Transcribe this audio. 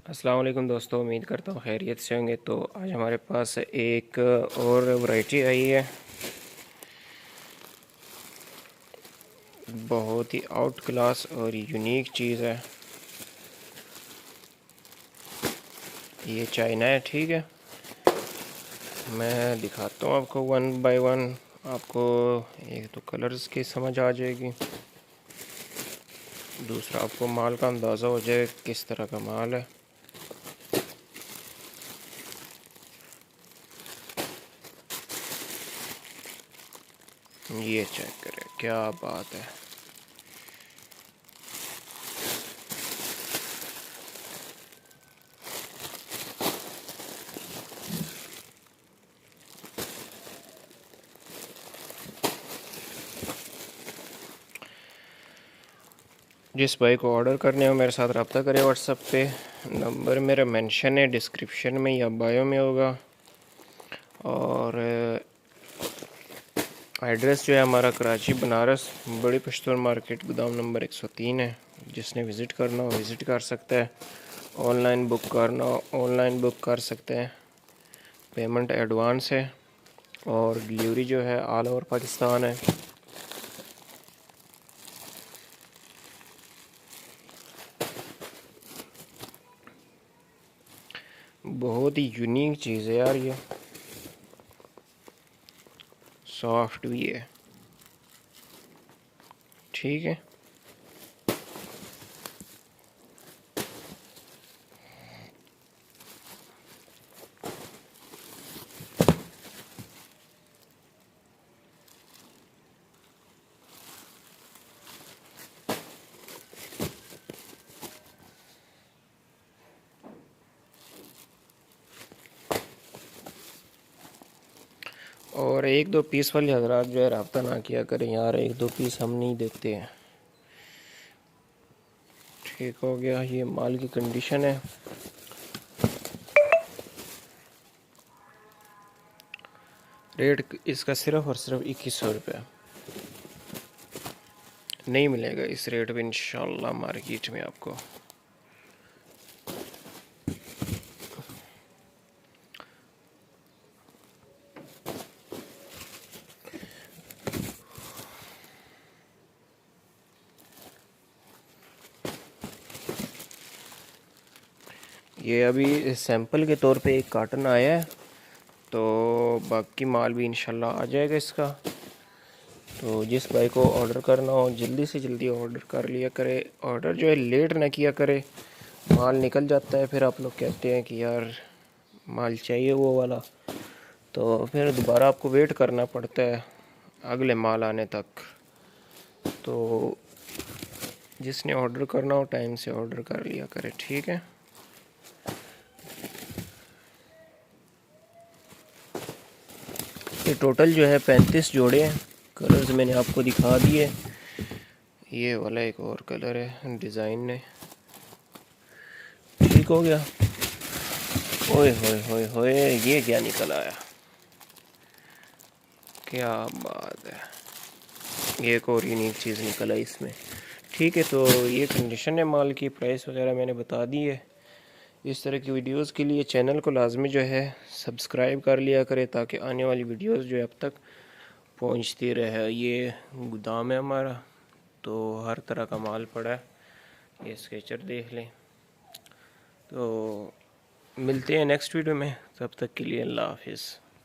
अस्सलाम वालेकुम दोस्तों, उम्मीद करता हूँ खैरियत से होंगे। तो आज हमारे पास एक और वैरायटी आई है, बहुत ही आउट क्लास और यूनिक चीज़ है। ये चाइना है, ठीक है। मैं दिखाता हूँ आपको वन बाय वन। आपको एक तो कलर्स की समझ आ जाएगी, दूसरा आपको माल का अंदाज़ा हो जाए किस तरह का माल है। ये चेक करें, क्या बात है। जिस भाई को ऑर्डर करने हो मेरे साथ रब्ता करें व्हाट्सएप पे। नंबर मेरा मेंशन है डिस्क्रिप्शन में या बायो में होगा। और एड्रेस जो है हमारा कराची बनारस बड़ी पश्तून मार्केट गोदाम नंबर 103 है। जिसने विज़िट करना हो विज़िट कर सकता है, ऑनलाइन बुक करना हो ऑनलाइन बुक कर सकते हैं। पेमेंट एडवांस है और डिलीवरी जो है ऑल ओवर पाकिस्तान है। बहुत ही यूनिक चीज़ है यार, ये सॉफ्ट भी है, ठीक है। और एक दो पीस वाले हजरात जो है रब्ता ना किया करें यार, एक दो पीस हम नहीं देते हैं। ठीक हो गया, ये माल की कंडीशन है। रेट इसका सिर्फ और सिर्फ 2100 रुपये। नहीं मिलेगा इस रेट पे इंशाल्लाह मार्केट में आपको। ये अभी सैंपल के तौर पे एक कार्टन आया है, तो बाकी माल भी इंशाल्लाह आ जाएगा इसका। तो जिस भाई को ऑर्डर करना हो जल्दी से जल्दी ऑर्डर कर लिया करे। ऑर्डर जो है लेट ना किया करे, माल निकल जाता है फिर आप लोग कहते हैं कि यार माल चाहिए वो वाला, तो फिर दोबारा आपको वेट करना पड़ता है अगले माल आने तक। तो जिसने ऑर्डर करना हो टाइम से ऑर्डर कर लिया करे, ठीक है। ये टोटल जो है 35 जोड़े हैं। कलर्स मैंने आपको दिखा दिए। ये वाला एक और कलर है डिज़ाइन ने, ठीक हो गया। ओए होए होए होए, ये क्या निकल आया, क्या बात है। ये एक और यूनिक चीज़ निकल आई इसमें, ठीक है। तो ये कंडीशन है माल की, प्राइस वगैरह मैंने बता दी है। इस तरह की वीडियोस के लिए चैनल को लाजमी जो है सब्सक्राइब कर लिया करें, ताकि आने वाली वीडियोस जो है अब तक पहुंचती रहे। ये गोदाम है हमारा, तो हर तरह का माल पड़ा है। ये स्केचर देख लें। तो मिलते हैं नेक्स्ट वीडियो में, तब तक के लिए अल्लाह हाफिज़।